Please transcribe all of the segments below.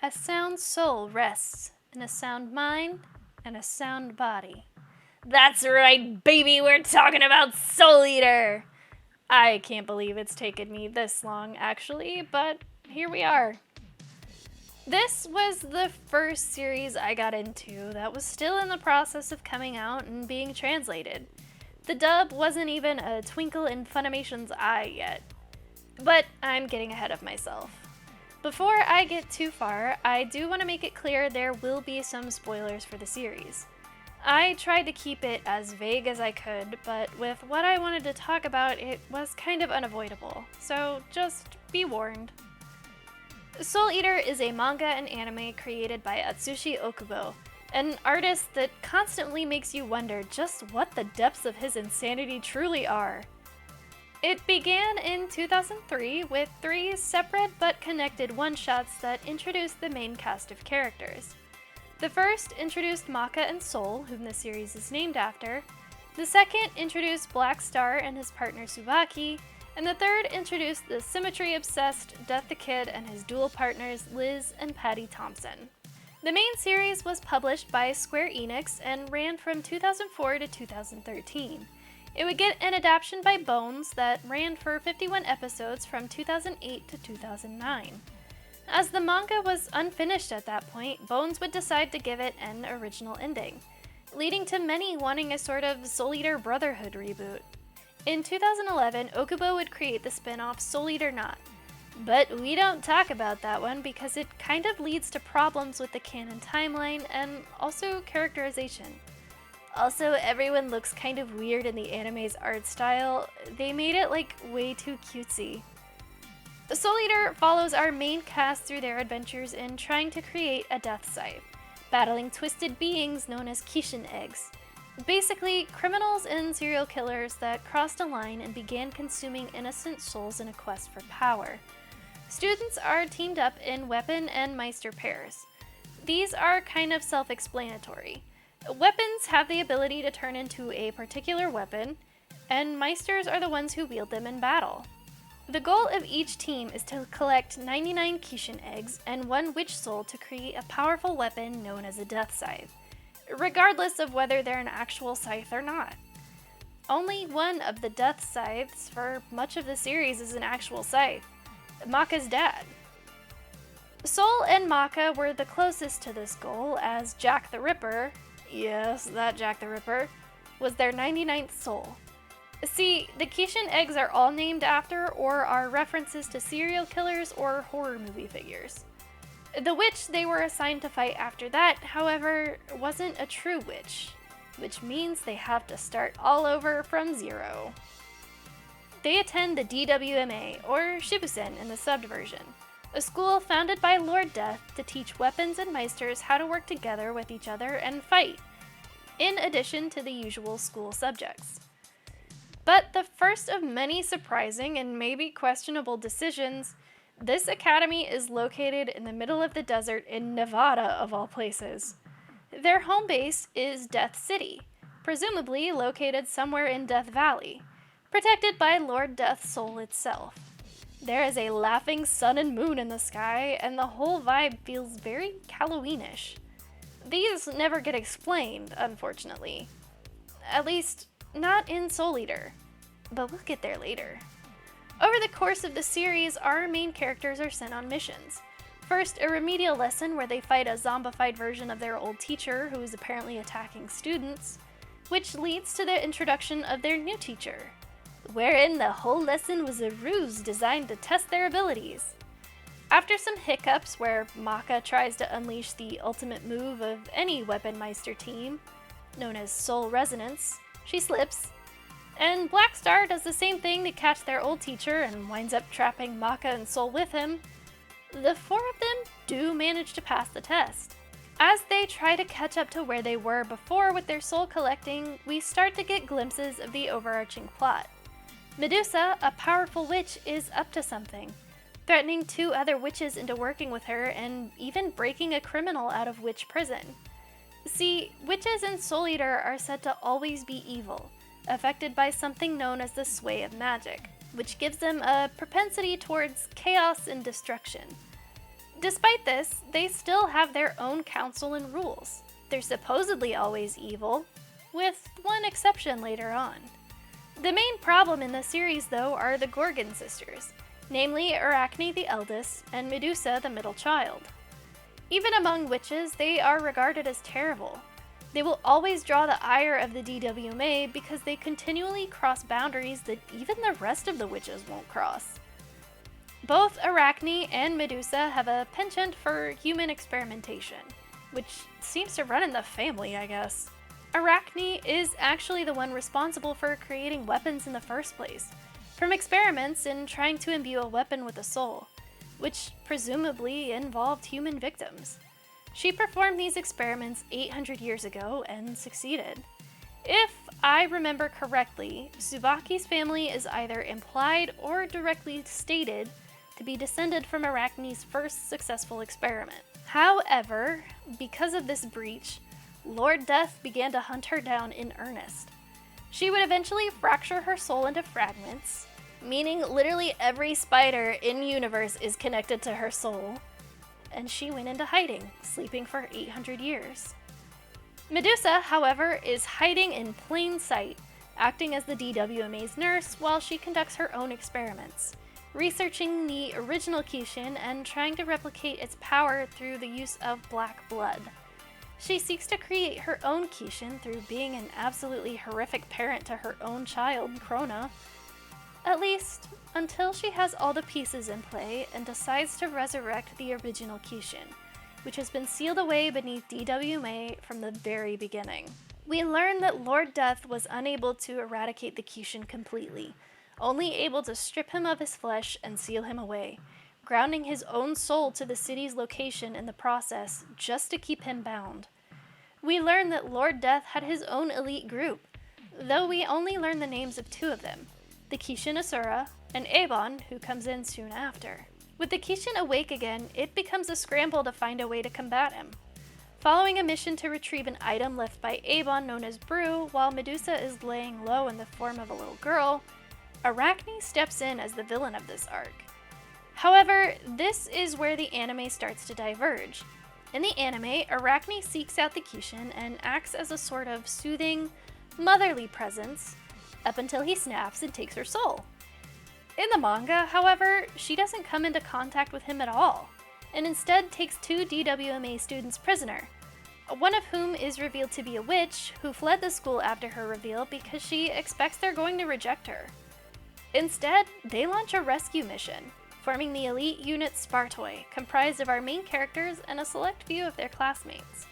A sound soul rests in a sound mind and a sound body. That's right, baby, we're talking about Soul Eater! I can't believe it's taken me this long, actually, but here we are. This was the first series I got into that was still in the process of coming out and being translated. The dub wasn't even a twinkle in Funimation's eye yet. But I'm getting ahead of myself. Before I get too far, I do want to make it clear there will be some spoilers for the series. I tried to keep it as vague as I could, but with what I wanted to talk about, it was kind of unavoidable, so just be warned. Soul Eater is a manga and anime created by Atsushi Okubo, an artist that constantly makes you wonder just what the depths of his insanity truly are. It began in 2003 with 3 separate but connected one-shots that introduced the main cast of characters. The first introduced Maka and Soul, whom the series is named after. The second introduced Black Star and his partner Tsubaki. And the third introduced the symmetry-obsessed Death the Kid and his dual partners Liz and Patty Thompson. The main series was published by Square Enix and ran from 2004 to 2013. It would get an adaptation by Bones that ran for 51 episodes from 2008 to 2009. As the manga was unfinished at that point, Bones would decide to give it an original ending, leading to many wanting a sort of Soul Eater Brotherhood reboot. In 2011, Okubo would create the spin-off Soul Eater Not, but we don't talk about that one because it kind of leads to problems with the canon timeline and also characterization. Also, everyone looks kind of weird in the anime's art style. They made it like way too cutesy. Soul Eater follows our main cast through their adventures in trying to create a death scythe, battling twisted beings known as Kishin eggs. Basically, criminals and serial killers that crossed a line and began consuming innocent souls in a quest for power. Students are teamed up in weapon and meister pairs. These are kind of self-explanatory. Weapons have the ability to turn into a particular weapon, and meisters are the ones who wield them in battle. The goal of each team is to collect 99 Kishin eggs and 1 witch soul to create a powerful weapon known as a death scythe, regardless of whether they're an actual scythe or not. Only one of the death scythes for much of the series is an actual scythe, Maka's dad. Soul and Maka were the closest to this goal as Jack the Ripper, yes, that Jack the Ripper, was their 99th soul. See, the Kishin eggs are all named after or are references to serial killers or horror movie figures. The witch they were assigned to fight after that, however, wasn't a true witch, which means they have to start all over from zero. They attend the DWMA, or Shibusen in the subbed version, a school founded by Lord Death to teach weapons and meisters how to work together with each other and fight, in addition to the usual school subjects. But the first of many surprising and maybe questionable decisions, this academy is located in the middle of the desert in Nevada, of all places. Their home base is Death City, presumably located somewhere in Death Valley, protected by Lord Death's soul itself. There is a laughing sun and moon in the sky, and the whole vibe feels very Halloweenish. These never get explained, unfortunately. At least, not in Soul Eater, but we'll get there later. Over the course of the series, our main characters are sent on missions. First, a remedial lesson where they fight a zombified version of their old teacher who is apparently attacking students, which leads to the introduction of their new teacher, wherein the whole lesson was a ruse designed to test their abilities. After some hiccups where Maka tries to unleash the ultimate move of any Weapon Meister team, known as Soul Resonance, she slips, and Black Star does the same thing to catch their old teacher and winds up trapping Maka and Soul with him. The 4 of them do manage to pass the test. As they try to catch up to where they were before with their soul collecting, we start to get glimpses of the overarching plot. Medusa, a powerful witch, is up to something, threatening 2 other witches into working with her and even breaking a criminal out of witch prison. See, witches in Soul Eater are said to always be evil, affected by something known as the sway of magic, which gives them a propensity towards chaos and destruction. Despite this, they still have their own council and rules. They're supposedly always evil, with one exception later on. The main problem in the series, though, are the Gorgon sisters, namely Arachne the eldest and Medusa the middle child. Even among witches, they are regarded as terrible. They will always draw the ire of the DWMA because they continually cross boundaries that even the rest of the witches won't cross. Both Arachne and Medusa have a penchant for human experimentation, which seems to run in the family, I guess. Arachne is actually the one responsible for creating weapons in the first place, from experiments in trying to imbue a weapon with a soul, which presumably involved human victims. She performed these experiments 800 years ago and succeeded. If I remember correctly, Tsubaki's family is either implied or directly stated to be descended from Arachne's first successful experiment. However, because of this breach, Lord Death began to hunt her down in earnest. She would eventually fracture her soul into fragments, meaning literally every spider in universe is connected to her soul, and she went into hiding, sleeping for 800 years. Medusa, however, is hiding in plain sight, acting as the DWMA's nurse while she conducts her own experiments, researching the original Kishin and trying to replicate its power through the use of black blood. She seeks to create her own Kishin through being an absolutely horrific parent to her own child, Krona, at least until she has all the pieces in play and decides to resurrect the original Kishin, which has been sealed away beneath DWMA from the very beginning. We learn that Lord Death was unable to eradicate the Kishin completely, only able to strip him of his flesh and seal him away, grounding his own soul to the city's location in the process just to keep him bound. We learn that Lord Death had his own elite group, though we only learn the names of two of them, the Kishin Asura and Ebon, who comes in soon after. With the Kishin awake again, it becomes a scramble to find a way to combat him. Following a mission to retrieve an item left by Ebon known as Brew, while Medusa is laying low in the form of a little girl, Arachne steps in as the villain of this arc. However, this is where the anime starts to diverge. In the anime, Arachne seeks out the Kishin and acts as a sort of soothing, motherly presence up until he snaps and takes her soul. In the manga, however, she doesn't come into contact with him at all, and instead takes two DWMA students prisoner, one of whom is revealed to be a witch who fled the school after her reveal because she expects they're going to reject her. Instead, they launch a rescue mission, forming the elite unit Spartoi, comprised of our main characters and a select few of their classmates.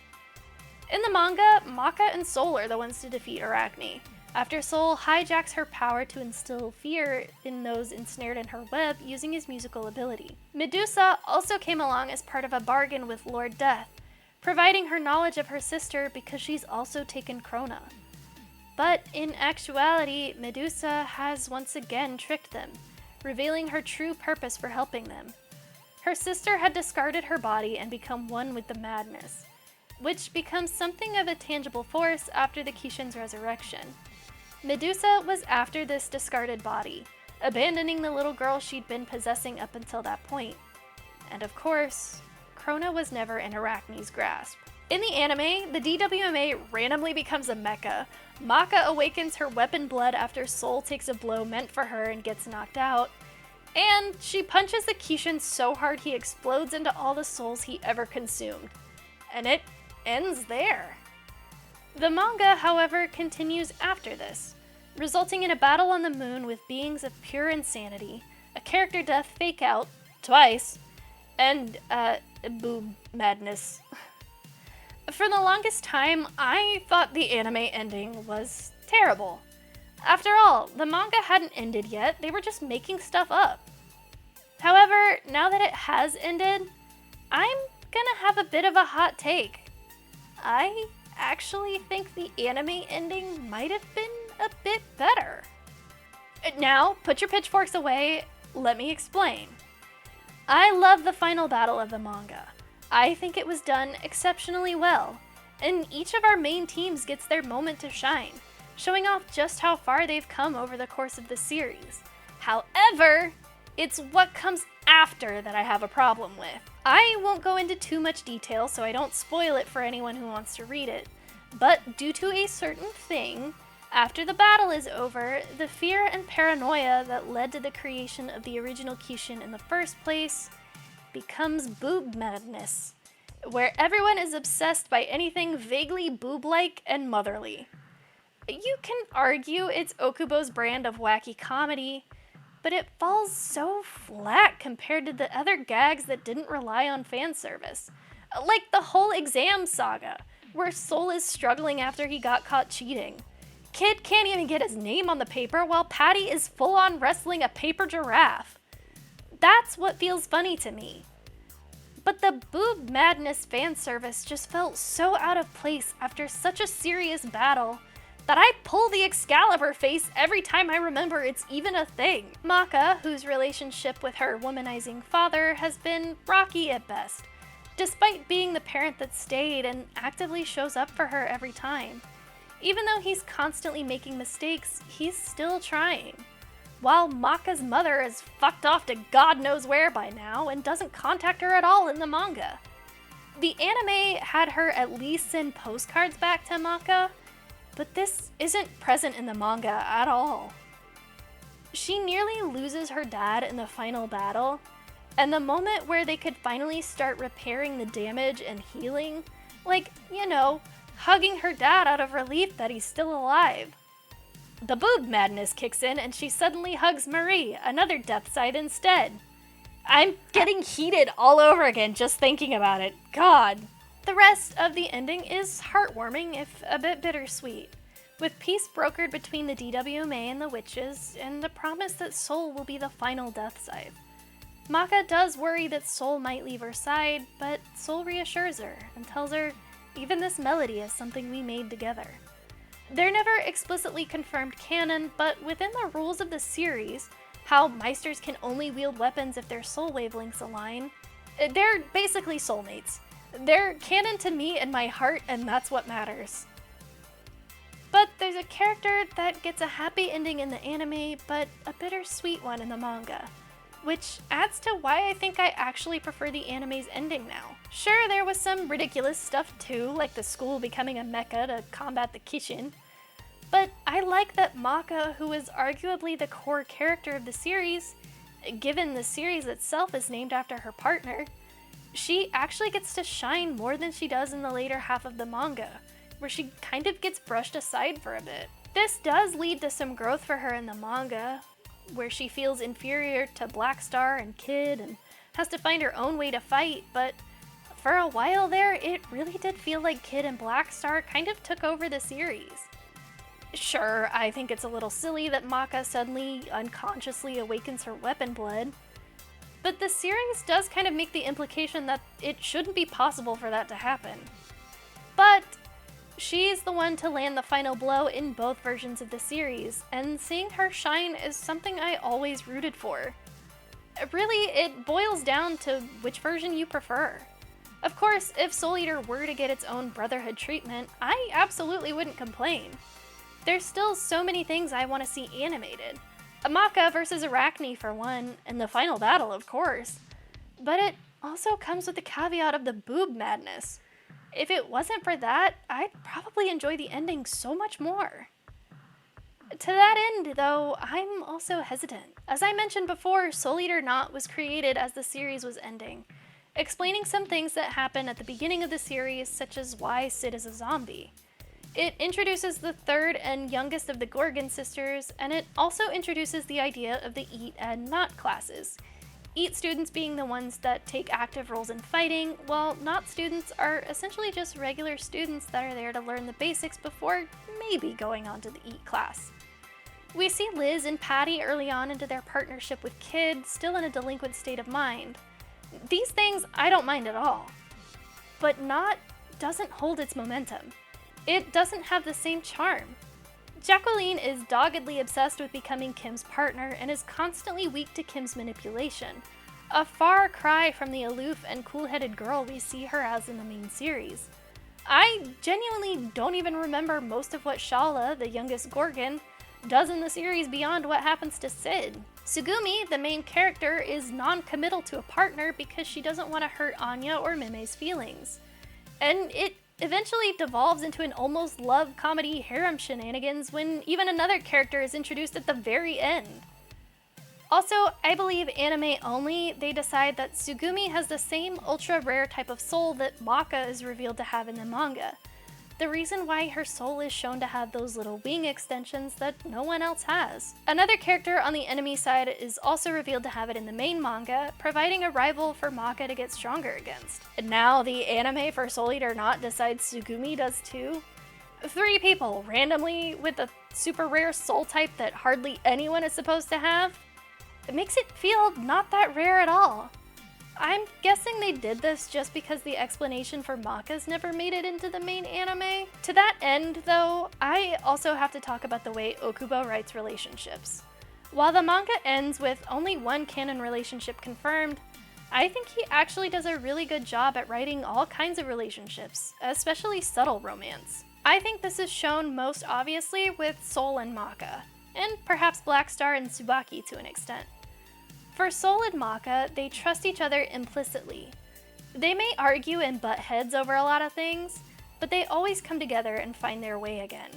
In the manga, Maka and Sol are the ones to defeat Arachne, after Sol hijacks her power to instill fear in those ensnared in her web using his musical ability. Medusa also came along as part of a bargain with Lord Death, providing her knowledge of her sister because she's also taken Krona. But in actuality, Medusa has once again tricked them, revealing her true purpose for helping them. Her sister had discarded her body and become one with the madness, which becomes something of a tangible force after the Kishin's resurrection. Medusa was after this discarded body, abandoning the little girl she'd been possessing up until that point. And of course, Krona was never in Arachne's grasp. In the anime, the DWMA randomly becomes a mecha. Maka awakens her weapon blood after Sol takes a blow meant for her and gets knocked out, and she punches the Kishin so hard he explodes into all the souls he ever consumed. And it ends there. The manga, however, continues after this, resulting in a battle on the moon with beings of pure insanity, a character death fake out, twice, and, boob madness. For the longest time, I thought the anime ending was terrible. After all, the manga hadn't ended yet, they were just making stuff up. However, now that it has ended, I'm gonna have a bit of a hot take. I actually think the anime ending might have been a bit better. Now, put your pitchforks away, let me explain. I love the final battle of the manga. I think it was done exceptionally well, and each of our main teams gets their moment to shine, showing off just how far they've come over the course of the series. However, it's what comes after that I have a problem with. I won't go into too much detail so I don't spoil it for anyone who wants to read it, but due to a certain thing, after the battle is over, the fear and paranoia that led to the creation of the original Kishin in the first place becomes boob madness, where everyone is obsessed by anything vaguely boob-like and motherly. You can argue it's Okubo's brand of wacky comedy, but it falls so flat compared to the other gags that didn't rely on fan service. Like the whole exam saga, where Sol is struggling after he got caught cheating. Kid can't even get his name on the paper while Patty is full-on wrestling a paper giraffe. That's what feels funny to me. But the boob madness fan service just felt so out of place after such a serious battle that I pull the Excalibur face every time I remember it's even a thing. Maka, whose relationship with her womanizing father has been rocky at best, despite being the parent that stayed and actively shows up for her every time. Even though he's constantly making mistakes, he's still trying. While Maka's mother is fucked off to God knows where by now and doesn't contact her at all in the manga. The anime had her at least send postcards back to Maka, but this isn't present in the manga at all. She nearly loses her dad in the final battle, and the moment where they could finally start repairing the damage and healing, like, hugging her dad out of relief that he's still alive. The boob madness kicks in and she suddenly hugs Marie, another death side instead. I'm getting heated all over again just thinking about it. God. The rest of the ending is heartwarming, if a bit bittersweet, with peace brokered between the DWMA and the witches, and the promise that Sol will be the final death side. Maka does worry that Sol might leave her side, but Sol reassures her and tells her, even this melody is something we made together. They're never explicitly confirmed canon, but within the rules of the series, how Meisters can only wield weapons if their soul wavelengths align, they're basically soulmates. They're canon to me and my heart, and that's what matters. But there's a character that gets a happy ending in the anime, but a bittersweet one in the manga, which adds to why I think I actually prefer the anime's ending now. Sure, there was some ridiculous stuff too, like the school becoming a mecha to combat the Kishin, but I like that Maka, who is arguably the core character of the series, given the series itself is named after her partner, she actually gets to shine more than she does in the later half of the manga, where she kind of gets brushed aside for a bit. This does lead to some growth for her in the manga, where she feels inferior to Black Star and Kid and has to find her own way to fight, but for a while there, it really did feel like Kid and Black Star kind of took over the series. Sure, I think it's a little silly that Maka suddenly unconsciously awakens her weapon blood, but the series does kind of make the implication that it shouldn't be possible for that to happen. But she's the one to land the final blow in both versions of the series, and seeing her shine is something I always rooted for. Really, it boils down to which version you prefer. Of course, if Soul Eater were to get its own Brotherhood treatment, I absolutely wouldn't complain. There's still so many things I want to see animated. Amaka versus Arachne for one, and the final battle, of course. But it also comes with the caveat of the boob madness. If it wasn't for that, I'd probably enjoy the ending so much more. To that end, though, I'm also hesitant. As I mentioned before, Soul Eater Not was created as the series was ending, explaining some things that happen at the beginning of the series, such as why Sid is a zombie. It introduces the third and youngest of the Gorgon sisters, and it also introduces the idea of the Eat and Not classes. Eat students being the ones that take active roles in fighting, while Not students are essentially just regular students that are there to learn the basics before maybe going on to the Eat class. We see Liz and Patty early on into their partnership with Kid, still in a delinquent state of mind. These things I don't mind at all. But Not doesn't hold its momentum. It doesn't have the same charm. Jacqueline is doggedly obsessed with becoming Kim's partner and is constantly weak to Kim's manipulation, a far cry from the aloof and cool-headed girl we see her as in the main series. I genuinely don't even remember most of what Shala, the youngest Gorgon, does in the series beyond what happens to Sid. Sugumi, the main character, is non-committal to a partner because she doesn't want to hurt Anya or Mime's feelings. And it eventually devolves into an almost love comedy harem shenanigans when even another character is introduced at the very end. Also, I believe anime only, they decide that Sugumi has the same ultra rare type of soul that Maka is revealed to have in the manga. The reason why her soul is shown to have those little wing extensions that no one else has. Another character on the enemy side is also revealed to have it in the main manga, providing a rival for Maka to get stronger against. And now the anime for Soul Eater Not decides Sugumi does too? 3 people randomly with a super rare soul type that hardly anyone is supposed to have? It makes it feel not that rare at all. I'm guessing they did this just because the explanation for Maka's never made it into the main anime. To that end, though, I also have to talk about the way Okubo writes relationships. While the manga ends with only one canon relationship confirmed, I think he actually does a really good job at writing all kinds of relationships, especially subtle romance. I think this is shown most obviously with Soul and Maka, and perhaps Black Star and Tsubaki to an extent. For Soul and Maka, they trust each other implicitly. They may argue and butt heads over a lot of things, but they always come together and find their way again.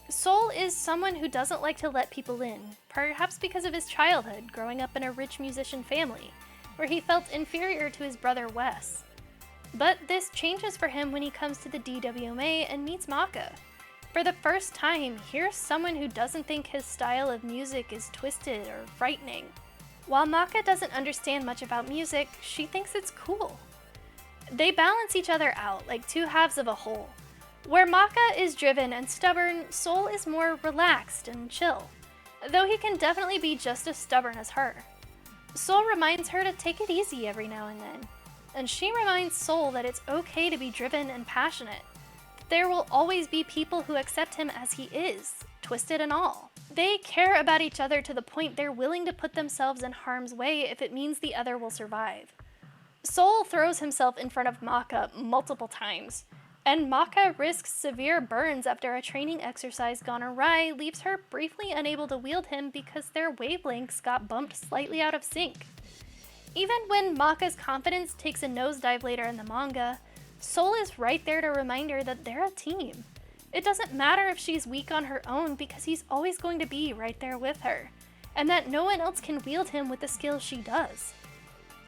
Soul is someone who doesn't like to let people in, perhaps because of his childhood growing up in a rich musician family, where he felt inferior to his brother Wes. But this changes for him when he comes to the DWMA and meets Maka. For the first time, here's someone who doesn't think his style of music is twisted or frightening. While Maka doesn't understand much about music, she thinks it's cool. They balance each other out like 2 halves of a whole. Where Maka is driven and stubborn, Soul is more relaxed and chill, though he can definitely be just as stubborn as her. Soul reminds her to take it easy every now and then, and she reminds Soul that it's okay to be driven and passionate. There will always be people who accept him as he is, twisted and all. They care about each other to the point they're willing to put themselves in harm's way if it means the other will survive. Soul throws himself in front of Maka multiple times, and Maka risks severe burns after a training exercise gone awry leaves her briefly unable to wield him because their wavelengths got bumped slightly out of sync. Even when Maka's confidence takes a nosedive later in the manga, Soul is right there to remind her that they're a team. It doesn't matter if she's weak on her own because he's always going to be right there with her, and that no one else can wield him with the skills she does.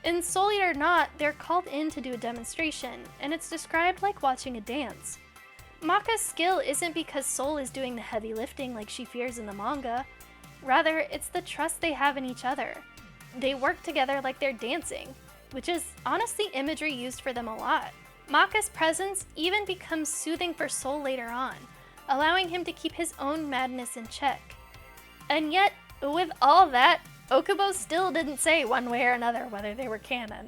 In Soul Eater Not, they're called in to do a demonstration, and it's described like watching a dance. Maka's skill isn't because Soul is doing the heavy lifting like she fears in the manga. Rather, it's the trust they have in each other. They work together like they're dancing, which is honestly imagery used for them a lot. Maka's presence even becomes soothing for Soul later on, allowing him to keep his own madness in check. And yet, with all that, Okubo still didn't say one way or another whether they were canon.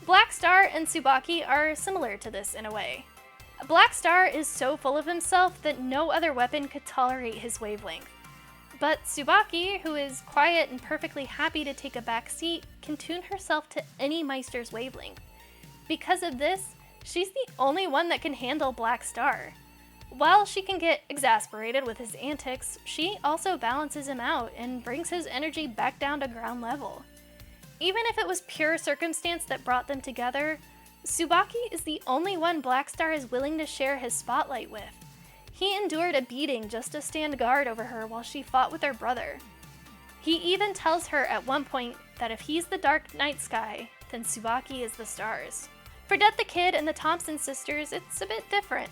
Black Star and Tsubaki are similar to this in a way. Black Star is so full of himself that no other weapon could tolerate his wavelength. But Tsubaki, who is quiet and perfectly happy to take a back seat, can tune herself to any Meister's wavelength. Because of this, she's the only one that can handle Black Star. While she can get exasperated with his antics, she also balances him out and brings his energy back down to ground level. Even if it was pure circumstance that brought them together, Tsubaki is the only one Black Star is willing to share his spotlight with. He endured a beating just to stand guard over her while she fought with her brother. He even tells her at one point that if he's the dark night sky, then Tsubaki is the stars. For Death the Kid and the Thompson sisters, it's a bit different.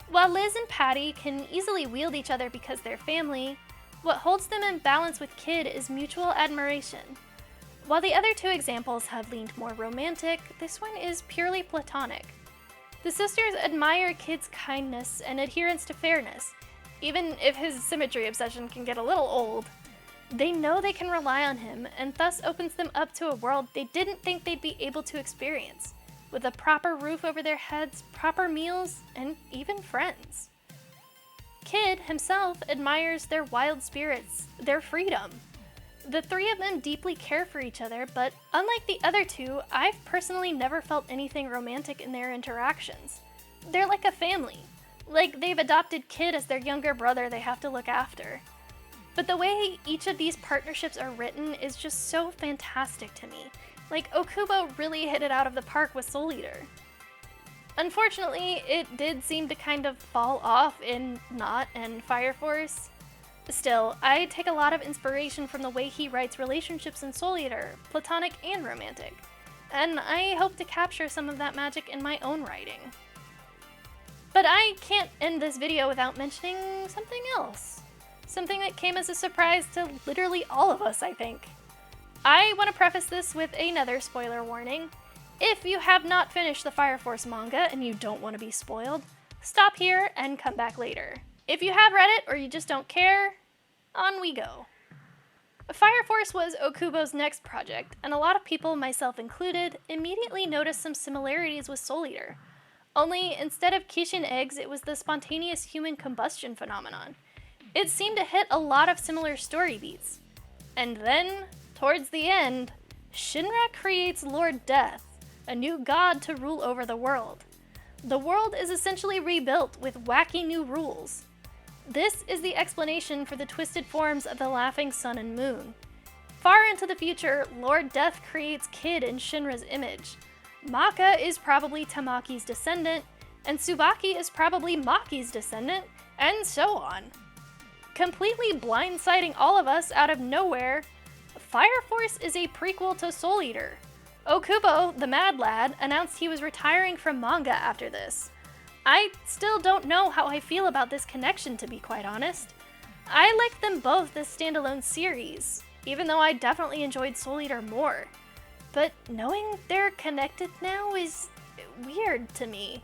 While Liz and Patty can easily wield each other because they're family, what holds them in balance with Kid is mutual admiration. While the other 2 examples have leaned more romantic, this one is purely platonic. The sisters admire Kid's kindness and adherence to fairness, even if his symmetry obsession can get a little old. They know they can rely on him, and thus opens them up to a world they didn't think they'd be able to experience, with a proper roof over their heads, proper meals, and even friends. Kid himself admires their wild spirits, their freedom. The 3 of them deeply care for each other, but unlike the other 2, I've personally never felt anything romantic in their interactions. They're like a family. Like they've adopted Kid as their younger brother they have to look after. But the way each of these partnerships are written is just so fantastic to me. Like, Okubo really hit it out of the park with Soul Eater. Unfortunately, it did seem to kind of fall off in Knot and Fire Force. Still, I take a lot of inspiration from the way he writes relationships in Soul Eater, platonic and romantic, and I hope to capture some of that magic in my own writing. But I can't end this video without mentioning something else. Something that came as a surprise to literally all of us, I think. I want to preface this with another spoiler warning. If you have not finished the Fire Force manga and you don't want to be spoiled, stop here and come back later. If you have read it or you just don't care, on we go. Fire Force was Okubo's next project, and a lot of people, myself included, immediately noticed some similarities with Soul Eater. Only instead of Kishin eggs, it was the spontaneous human combustion phenomenon. It seemed to hit a lot of similar story beats. And then, towards the end, Shinra creates Lord Death, a new god to rule over the world. The world is essentially rebuilt with wacky new rules. This is the explanation for the twisted forms of the laughing sun and moon. Far into the future, Lord Death creates Kid in Shinra's image. Maka is probably Tamaki's descendant, and Tsubaki is probably Maki's descendant, and so on. Completely blindsiding all of us out of nowhere, Fire Force is a prequel to Soul Eater. Okubo, the Mad Lad, announced he was retiring from manga after this. I still don't know how I feel about this connection, to be quite honest. I liked them both as standalone series, even though I definitely enjoyed Soul Eater more. But knowing they're connected now is weird to me.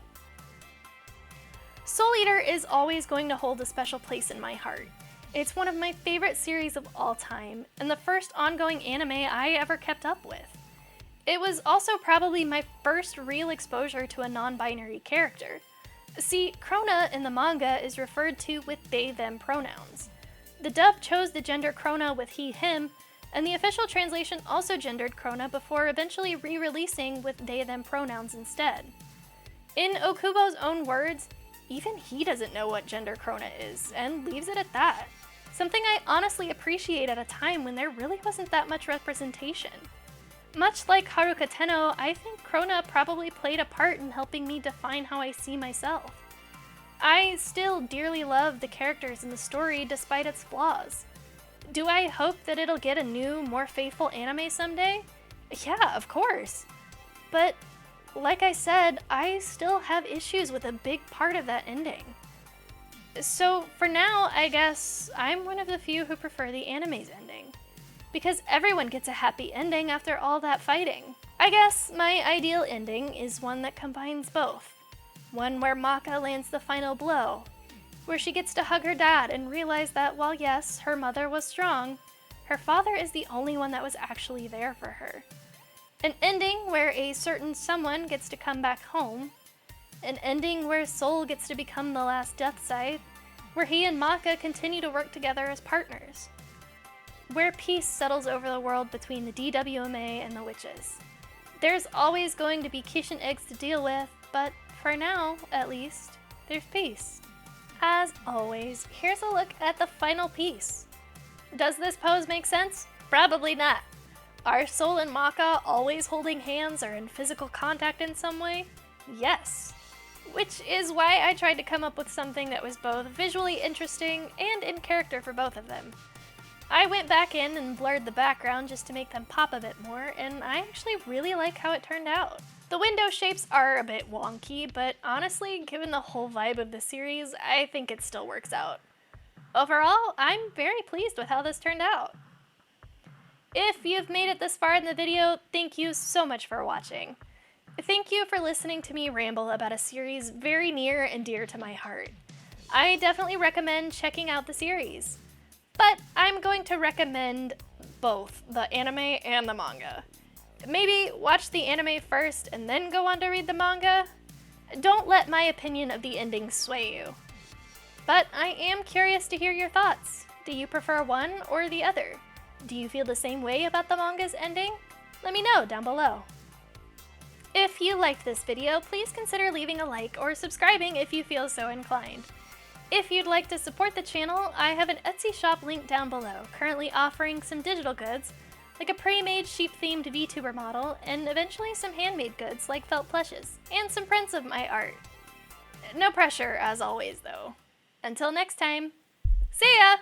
Soul Eater is always going to hold a special place in my heart. It's one of my favorite series of all time, and the first ongoing anime I ever kept up with. It was also probably my first real exposure to a non-binary character. See, Krona in the manga is referred to with they/them pronouns. The dub chose the gender Krona with he/him, and the official translation also gendered Krona before eventually re-releasing with they/them pronouns instead. In Okubo's own words, even he doesn't know what gender Krona is, and leaves it at that. Something I honestly appreciate at a time when there really wasn't that much representation. Much like Haruka Tenno, I think Krona probably played a part in helping me define how I see myself. I still dearly love the characters in the story despite its flaws. Do I hope that it'll get a new, more faithful anime someday? Yeah, of course. But, like I said, I still have issues with a big part of that ending. So, for now, I guess I'm one of the few who prefer the anime's ending. Because everyone gets a happy ending after all that fighting. I guess my ideal ending is one that combines both. One where Maka lands the final blow, where she gets to hug her dad and realize that while yes, her mother was strong, her father is the only one that was actually there for her. An ending where a certain someone gets to come back home. An ending where Soul gets to become the last Death Scythe, where he and Maka continue to work together as partners. Where peace settles over the world between the DWMA and the witches. There's always going to be Kishin eggs to deal with, but for now, at least, there's peace. As always, here's a look at the final piece. Does this pose make sense? Probably not. Are Soul and Maka always holding hands or in physical contact in some way? Yes. Which is why I tried to come up with something that was both visually interesting and in character for both of them. I went back in and blurred the background just to make them pop a bit more, and I actually really like how it turned out. The window shapes are a bit wonky, but honestly, given the whole vibe of the series, I think it still works out. Overall, I'm very pleased with how this turned out. If you've made it this far in the video, thank you so much for watching. Thank you for listening to me ramble about a series very near and dear to my heart. I definitely recommend checking out the series. But I'm going to recommend both the anime and the manga. Maybe watch the anime first and then go on to read the manga. Don't let my opinion of the ending sway you. But I am curious to hear your thoughts. Do you prefer one or the other? Do you feel the same way about the manga's ending? Let me know down below. If you liked this video, please consider leaving a like or subscribing if you feel so inclined. If you'd like to support the channel, I have an Etsy shop linked down below, currently offering some digital goods, like a pre-made sheep-themed VTuber model, and eventually some handmade goods like felt plushes, and some prints of my art. No pressure, as always, though. Until next time, see ya!